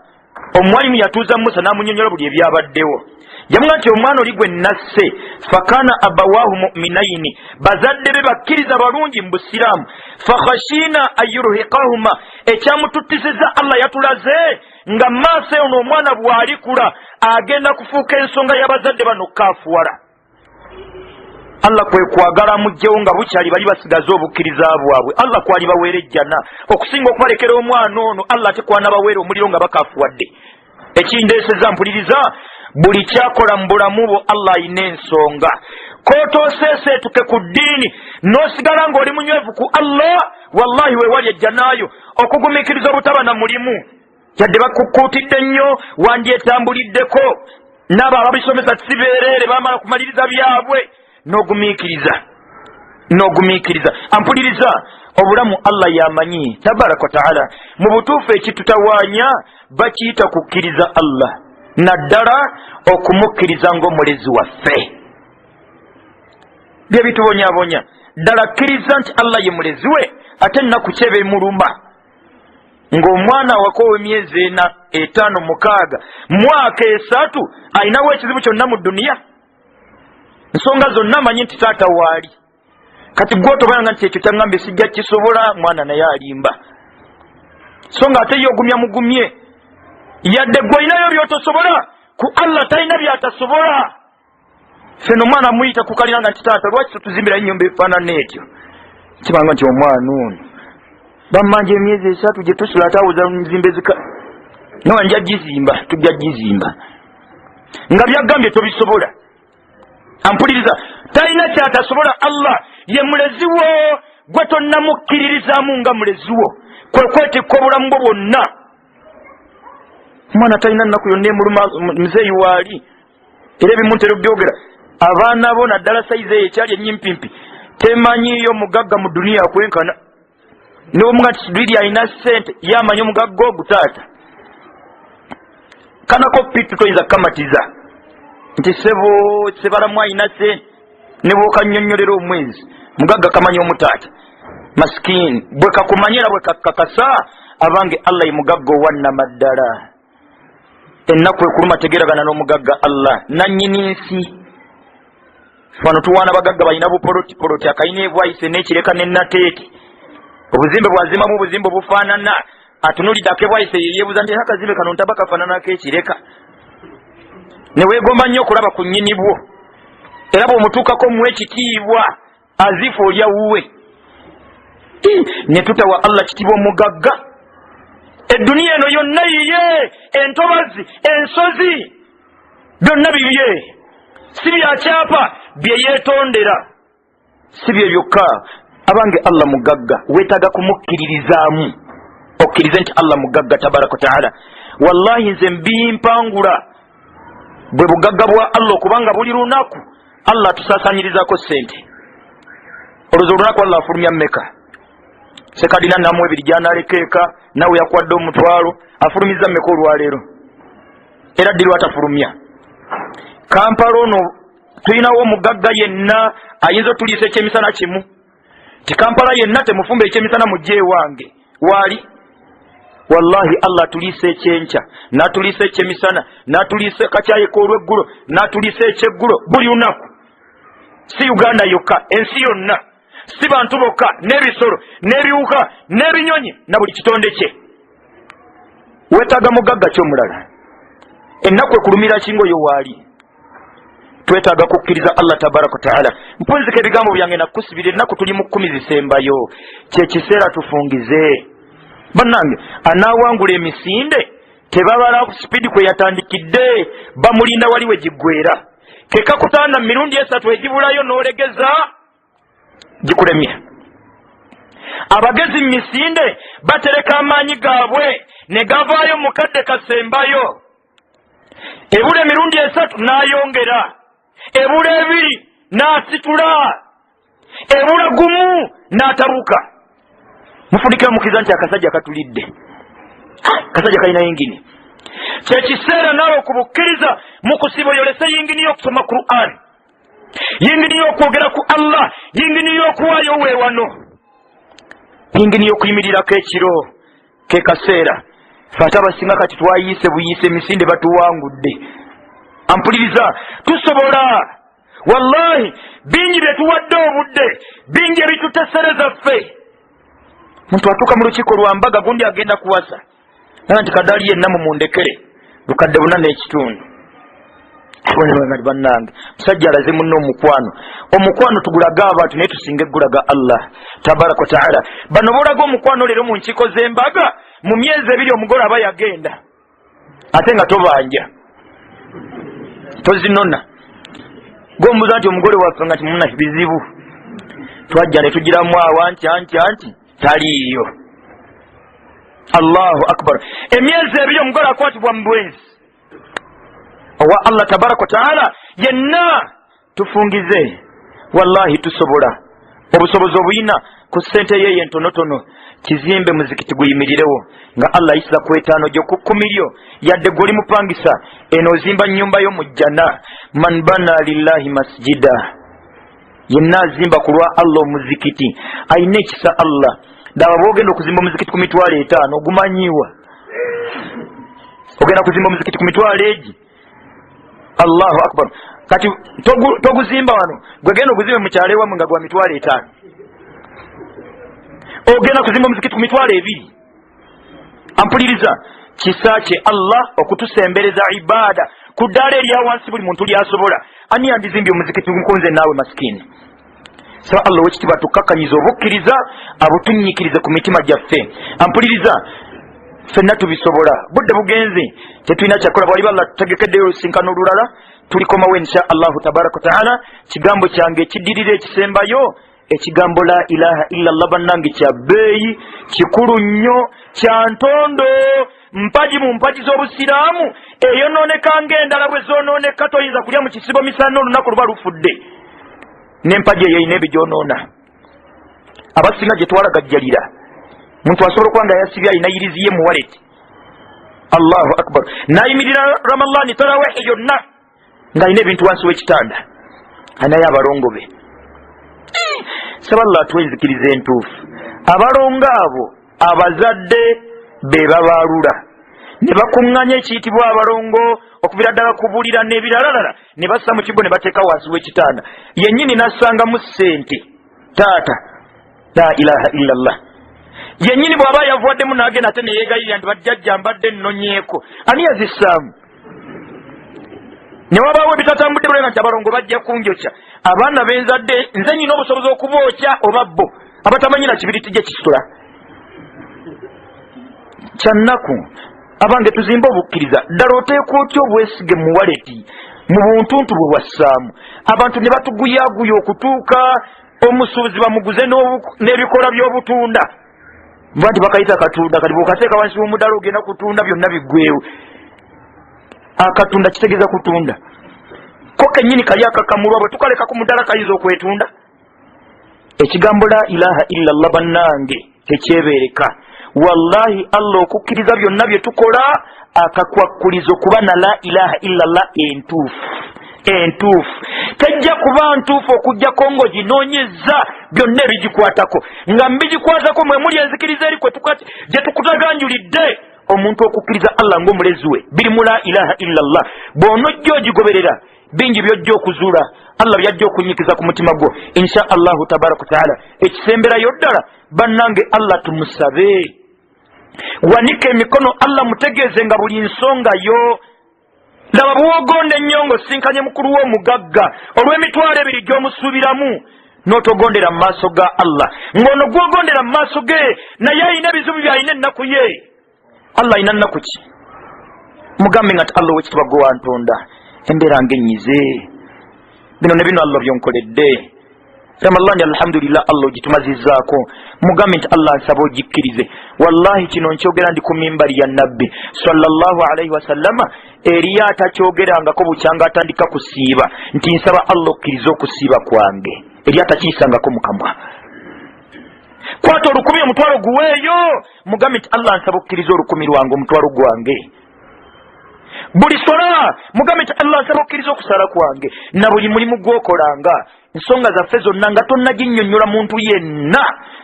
omwalimu yatuuza Musa n'amunyonyola buli ebyabaddewo. Yamugamba nti omwana oli gwe nasse fakana abawahu mu'minaini, bazadde be bakkiriza balungi mu busiraamu, fakhashina ayurhiqahuma, ekyamututtisiza Allah yatulaze nga maaso ono omwana bw'alikula agenda kufuuka ensonga y'abazadde bano kaafuwala. Allah kwe kwagala mujjewo nga bukyali bali basigaze obukkiriza bwabwe. Allah kwali baweera ejjana okusinga okubalekera omwana ono. Allah ate kwana baweera omuliro nga bakaafuwadde. Ekindeeseza mpuliriza, buli kyakola mu bulamu bwo Allah ayina ensonga. Kootoseeseetuke ku ddiini n'osigala ng'oli munywevu ku Allah, wallahi weewali ejjanaayo. Okugumiikiriza obutaba na mulimu, yadde bakukkuutidde nnyo, wandyetambuliddeko, n'abo ababisomesa sibeereere baamala kumaliriza byabwe. N'ogumiikiriza ampuliriza, obulamu Allah yamanyi tabaraka wa taala. Mu butuufu ekitutawaanya bakiyita kukkiriza Allah, naddala okumukkiriza ng'omulezi waffe. Bye bitubonyaabonya ddala kkiriza nti Allah ye mulezi we, ate ennaku kyeba emuluma ng'omwana wakowe emyezi 4, 5, 6, mwaka 3 ayinawo ekizibu kyonna mu duniya. Nsonga zonna amanyi nti taata waali. Kati gwotobayanga nti ekyo kyaŋŋambe sijja kisobola, mwana naye alimba. So nga ate ye ogumya mugumye, yadde gw'olinayo by'otosobola, ku Allah talina by'atasobola. Ffe n'omwana muyita ku kalina nga nti taata lwaki totuzimbira ennyumba efaanana etyo? Kibanga nti omwana ono bammanja emyezi 3 gye tusula atawuza nzimba ezika nawa nja gizimba, tujja gizimba. Nga byagambye tobisobola. Ampuliriza, talina kyatasobola Allah, ye mulezi wo gwe tonnamukkiririzaamu nga mulezi wo, kwe kwetikka obulamu bwo bwonna. Omwana talina nnaku yonna emuluma muzeeyi waali, era ebimu ntera byogera. Abaana bo naddala sayize eyo ekyali enyimpimpi temanyiyo mugagga mu duniya akwenkana. N'omuga nti Sidwiri alina ssente, yamanyi omugagga ogutaata kanako pitu toyinza kukamatiza nti sebalamu alina ssente ne bw'okannyonnyolera omwezi, mugagga kamanyi omutaata masikini. Bwe kakumanyira bwe kakakasa abange Allah ye mugagga owannamaddala. Ennaku ekuluma tegeragana n'omugagga Allah nannyini nsi. Wano tuwaana bagagga balina bupoloti, akayina ebwayise n'ekireka n'ennateeti. Obuzimbe bwazimamu obuzimbe bufaanana, atunulidde akebwayise yeyeebuza nti akazimbe kano ntaba kafaananako ekireka. Ne weegomba nnyo okulaba ku nnyini bwo, era bw'omutuukako muwe ekitiibwa azifu olya wuwe. Ne tutawa Allah kitiibwa omugagga. Edduniya eno yonna yiye, entobazi, ensozi, byonna bibiye. Si byakyapa bye yeetondera, si bye byokka. Abange Allah mugagga, weetaaga kumukkiririzaamu, okkirize nti Allah mugagga tabaraka taala. Wallahi nze mbimpangula bwe bugagga bwa Allah, kubanga buli lunaku Allah tusaasaanyirizako ssente. Olowooza olunaku Allah afulumya mmeka? Sekadina namu 2 gy'anaaleka nawe yakwadde omutwalo, afulumiza mmeka olwaleero? Era ddi lwatafulumya? Kampala ono tulinawo omugagga yenna ayinza otuliisa ekyemisana kimu. Ti Kampala yenna temufumba ekyemisana mujje ewange waali. Wallahi Allah tuliisa ekyenkya, n'atuliisa ekyemisana, n'atuliisa kakyayeka olw'eggulo, n'atuliisa ekyeggulo, buli lunaku. Si Uganda yokka, ensi yonna. Si bantu bokka, n'ebisolo, n'ebiwuka, n'ebinyonyi, na buli kitonde kye. Weetaaga mugagga ky'omulala. Ennaku ekulumira kingoyo waali. Twetaaga kukkiriza Allah tabaraka taala. Mpunzika ebigambo byange nakusibira, ennaku tuli mu 10 zisembayo, kye kiseera tufungize. Bannange, anaawangula emisinde tebabala speed kwe yatandikidde, bamulinda wali we giggwera. Kekakutaana mirundi 3 egibulayo n'olegeza gikulemye. abagezi misinde batereka amaanyi gaabwe ne gavaayo mukadde kasembayo ebula emirundi 3 n'ayongera ebula 2 n'asitula ebula gumu n'atabuka mufundikira mukiza nti akasajja katulidde kasajja kalina yingini kyekiseera naawe okubukkiriza mu kusiboyolesa yingini y'okusoma Qur'an yingini y'okwogera ku Allah yingini y'okuwaayo weewano yingini y'okuyimirirako ekiro ke kaseera fata abasinga kati twayiise buyiise emisinde batuwangudde ampuliriza tusobola wallahi bingi byetuwadde obudde bingi ebitutesereza ffe muntu atuuka mu lukiiko lwambaga gundi agenda kuwasa naye nti kadali yenna mumundekere lukadde 4 n'ekitundu bannange musajja alaze munno omukwano tugulaga abantu naye tusinga eggulaga Allah tabaraka wa taala bano boolaga omukwano leero mu nkiiko z'embaga mu myezi 2 omugole aba yagenda ate nga tobanja tozinona gombuza nti omugole waffe nga timuna bizibu twajja ne tugiramu awo anti taliiyo Allahu akbar emyezi 2 omugole akwatibwa mu bwenzi owa Allah tabaraka wa taala yenna tufungize wallahi tusobola obusobozi obuyina ku ssente yeye entonotono kizimbe muzikiti guyimirirewo nga Allah isla ku 5 gyo ku 1,000,000 yadde goli mupangisa eno ozimba nyumba yo mujjana man bana lillahi masjida yenna zimba kulwa Allah omuzikiti ayina ekisa Allah dawa bogenda okuzimba omuzikiti ku mitwalo 5 ogumanyiwa ogenda kuzimba omuzikiti ku mitwalo egi Allahu akbar kati toguzimba wano gwegenda oguzimbe mu kyalo ewamu nga gwa mitwalo 5 ogenda kuzimba omuzikiti ku mitwalo 2 ampuliriza kisa kye Allah okutusembereza ibada ku ddaala erya wansi buli muntu lyasobola ani yandizimbye omuzikiti nkunze naawe masikini so Allah wekitiba tukakkanyiza obukkiriza abutunnyikirize ku mitima gyaffe ampuliriza ffenna tubisobola budde bugenze tetulina kyakola bwali balla tutegekeddeyo olusinkano olulala tulikomawo insha Allahu tabaraka wa taala kigambo kyange ekiddirira ekisembayo ekigambo la ilaha illa Allah bannange kya bbeeyi kikulu nnyo kya ntondo mpaji mu mpaji z'obusiraamu eyonooneka ng'endala bwe zoonooneka toyinza kulya mu kisibo misana olunaku luba lufudde n'empaji eyo erina ebigyonoona abasinga gye twalagajjalira muntu asobola okuba nga yasibye alina yiriziye mu waleti Allahu akbar nayimirira Ramadani tarawehe yonna ng'alina ebintu wansi w'ekitanda anaye abalongo be saba Allah atwenzikiriza entuufu abalongo abo abazadde be babaalula ne bakuŋŋanya ekiyitibwa abalongo okubira ddala kubuulira n'ebiralalala ne bassa mu kigo ne bateeka wansi w'ekitanda yennyini nassangamu ssente taata la ilaha illallah yennyini bw'aba yavuwaddemu n'agenda ate ne yeegayirira nti bajjajja mbadde nnonyeeko ani yazissaamu ne wabaawo ebitatambudde bulema nti abalongo bajja kunjokya abaana benzadde nze nyina obusobozi okubookya oba bo abatamanyi na kibiriti gye kisula kyannaku abange tuzimbe obukkiriza ddala oteekwa otya obwesige mu waleti mu buntuntu bwe wassaamu abantu ne batuguyaaguya okutuuka omusuubuzi bamuguze n'ebikola by'obutunda mba nti bakayita akatunda kati bw'okateeka wansi w'omuddala ogenda kutunda byonna biggwewo akatunda kitegeeza kutunda ko kennyini kali akakamulwa bwe tukaleka ku muddala kayinza okwetunda ekigambo la ilaha illa Allah bannange tekyebeereka wallahi Allah okukkiriza byonna bye tukola akakwakkuliza okuba na la ilaha illa Allah entuufu tejja kuba ntuufu okugjako ng'oginoonyezza byonna ebigikwatako nga mbigikwatako mwe muli enzikiriza eri gye tukutaganjulidde omuntu okukkiriza Allah ng'omulezi we biri mu la ilaha illa Allah bw'onojja ogigoberera bingi byojja okuzuula Allah byajja okunyikiza ku mutima gwo insha Allahu tabaraka wa taala ekisemberayo ddala bannange Allah tumusabe wanika emikono Allah mutegeeze nga buli nsonga yo laba bwogonda ennyongo sinkanye mukulu w'omugagga olw'emitwalo 2 gy'omusuubiramu n'otogondera mu maaso ga Allah ng'ono gwogondera mu maaso ge naye ayina ebizibu by'alina ennaku ye Allah ayina nnaku ki mugambe nga ti Allah wekitiba gwe wantonda embeera ng'ennyize bino ne bino Allah byonkoledde Ramadhan alhamdulillah Allah gitumazizaako mugambe nti Allah nsaba ogikkirize. Wallahi kino nkyogera ndi ku mimbari ya nabbi sallallahu alaihi wasallama eri atacyogerangako bukyanga atandika kusiiba nti nsaba Allah okkiriza okusiiba kwange eri atakiyisangako mukamwa. Kwata olukumi omutwalo guweeyo mugambe nti Allah nsaba okkiriza olukumi lwange omutwalo gwange. Buli sola mugambe nti Allah nsaba okkiriza okusala kwange na buli mulimu gwokolanga ensonga zaffe zonna nga tonnaginnyonnyola muntu yenna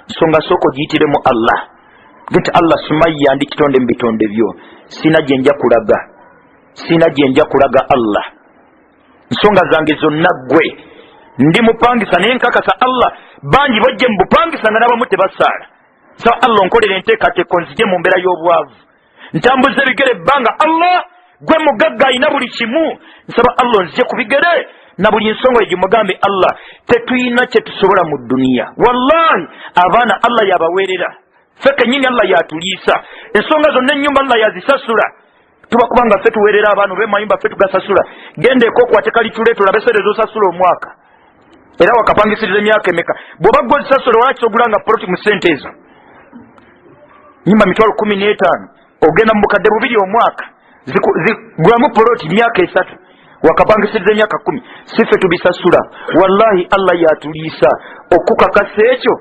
nsonga sooka ogiyitiremu Allah nti Allah sumayya ndi kitonde mu bitonde byo sina gye njja kulaga Allah nsonga zange zonna ggwe ndi mupangisa naye nkakasa Allah bangi bajje mu bupangisa nga n'abamu tebasaala. Saba Allah onkolere enteekateeko nzije mu mbeera y'obwavu ntambuza ebigere ebbanga Allah gwe mugagga alina buli kimu nsaba Allah nzije ku bigere na buli nsonga egyo mugambe Allah tetuyina kye tusobola mu duniya. Wallahi abaana Allah yabaweerera ffe kennyini Allah yatuliisa ensonga zonna ennyumba Allah yazisasula tuba kubanga ffe tuweerera abaana oba mayumba ffe tugasasula. Genda ekokwate kalituleeta olabe sente z'osasula omwaka era wakapangisiriza emyaka emeka bw'oba gwe ozisasula olwaki ogulanga poloti mu sente ezo nyumba mitwalo 15 ogenda mu bukadde 2 omwaka zigulamu poloti myaka 3 wakapangisiriza emyaka 10 siffe tubisasula. Wallahi Allah yatuliisa okukakasa ekyo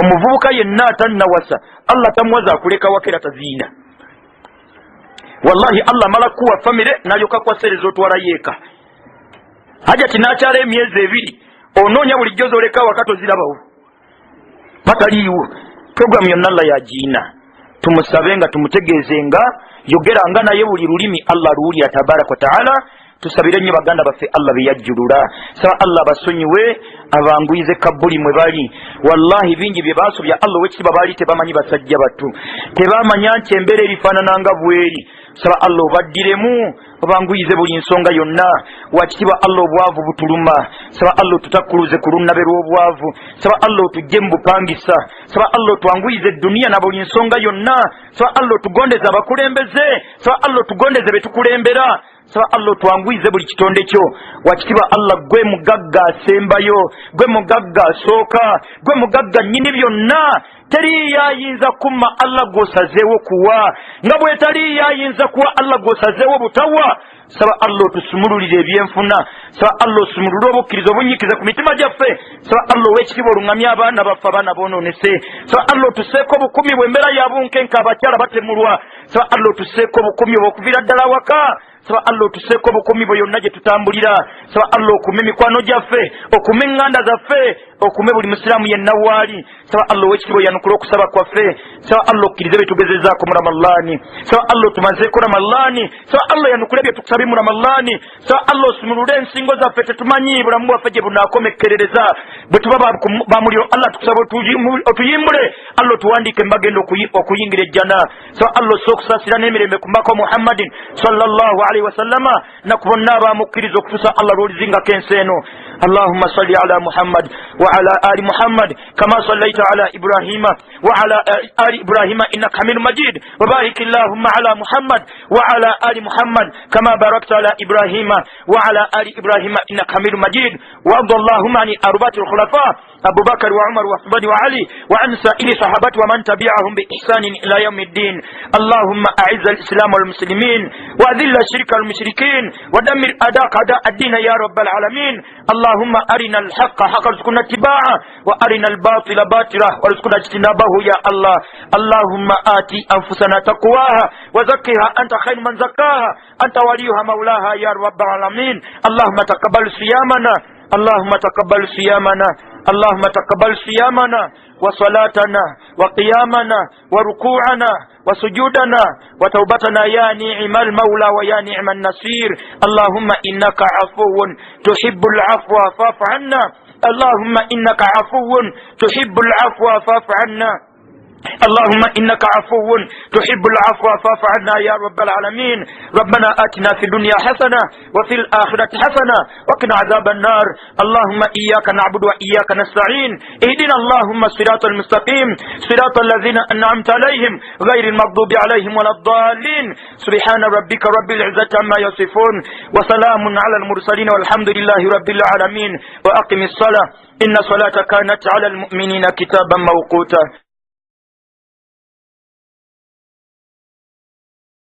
omuvubuka yenna atannawasa Allah tamuwaza akuleka wakera taziina. Wallahi Allah mala kuwa famire nalyoka kwasereza otwala yeeka hajati nakyala emyezi 2 onoonya bulijjo zoleka wakati ozirabawo pataliiwo. Programu yonna Allah yagiina tumusabenga tumutegeezenga yogeranga naye buli lulimi Allah luwulira tabaraka wa taala. Tusabire nnyo baganda baffe Allah beyajjulula saba Allah basonyiwe abanguyize kabuli mwe bali. Wallahi bingi bye baasobya Allah wekitiibwa baali tebamanyi basajja battu tebamanya nti embeera erifaanananga bweri. Saba Allah obaddiremu obanguyize buli nsonga yonna wakitiibwa Allah obwavu butuluma. Saba Allah tutakkuluze ku lunnabe lw'obwavu. Saba Allah tujje mu bupangisa. Saba Allah twanguyize edduniya na buli nsonga yonna. Saba Allah tugondeze abakulembeze. Saba Allah tugondeze betukulembera. Saba Allah twanguyize buli kitonde kyo wakitiibwa Allah gwe mugagga asembayo gwe mugagga asooka gwe mugagga nnyini byonna. Teri yayinza kumma Allah gwosazeewo kuwa nga bwe tali yayinza kuwa Allah gwosazeewo butawa. Saba Allah tusumululire ebyenfuna. Saba Allah osumulule obukkiriza obunyikiza ku mitima gyaffe. Saba Allah ow'ekitiibwa oluŋŋamya abaana baffe abaana boonoonese. Saba Allah otuseeko obukumi bw'embeera yabunkenka abakyala batemulwa. Saba Allah otuseeko obukumi obw'okuviira ddala waka. Saba Allah otuseeko obukumi bwe yonna gye tutambulira. Saba Allah okume emikwano gyaffe okume eŋŋanda zaffe okume buli musiraamu yenna waali. Saba Allah ow'ekitiibwa yanukula okusaba kwaffe. Saba Allah okkirize bye tugezezaako mu Ramadaani. Saba Allah otumazeeko Ramadaani. Saba Allah yanukule bye tukusabe mu Ramadaani. Saba Allah osumulule ensingo zaffe tetumanyi bulamu bwaffe gye bunaakomekkerereza bwe tuba ba muliro. Allah tukusaba otuyimbule. Allah otuwandiike mbagenda okuyingira ejjana. Saba Allah ossa okusaasira n'emirembe ku mbaka Muhammadin sallallahu alaihi wasallama na ku bonna abamukkiriza okutuusa Allah lw'olizingako ensi eno. Allahumma salli ala Muhammad wa ala ali Muhammad kama sallaita ala Ibrahima wa ala ali Ibrahima innaka hamidun majid wa barik Allahumma ala Muhammad wa ala ali Muhammad kama barakta ala Ibrahima wa ala ali Ibrahima innaka hamidun majid wa arda Allahumma ani arba'ati al-khulafa Abu Bakr wa Umar wa Uthman wa Ali wa an sa'iri sahabati wa man tabi'ahum bi ihsanin ila yawmiddin. Allahumma a'izz al-islam wal muslimin wa adhill ash-shirka wal mushrikin wa dammir a'da'aka a'da' ad-din ya rabbal alamin. اللهم أرنا الحق حقا وارزقنا اتباعه وأرنا الباطل باطلا وارزقنا اجتنابه يا الله. اللهم آتي أنفسنا تقواها وزكها أنت خير من زكاها أنت وليها مولاها يا رب العالمين. اللهم تقبل صيامنا اللهم تقبل صيامنا اللهم تقبل صيامنا وصلاتنا وقيامنا وركوعنا وسجودنا وتوبتنا يا نعم المولى ويا نعم النصير. اللهم إنك عفو تحب العفو فاعف عنا. اللهم إنك عفو تحب العفو فاعف عنا. اللهم إنك عفو تحب العفو فاعف عنا يا رب العالمين. ربنا آتنا في الدنيا حسنة وفي الآخرة حسنة وقنا عذاب النار. اللهم إياك نعبد وإياك نستعين. اهدنا اللهم الصراط المستقيم صراط الذين أنعمت عليهم غير المغضوب عليهم ولا الضالين. سبحان ربك رب العزة عما يصفون وسلام على المرسلين والحمد لله رب العالمين. وأقم الصلاة إن الصلاة كانت على المؤمنين كتابا موقوتا.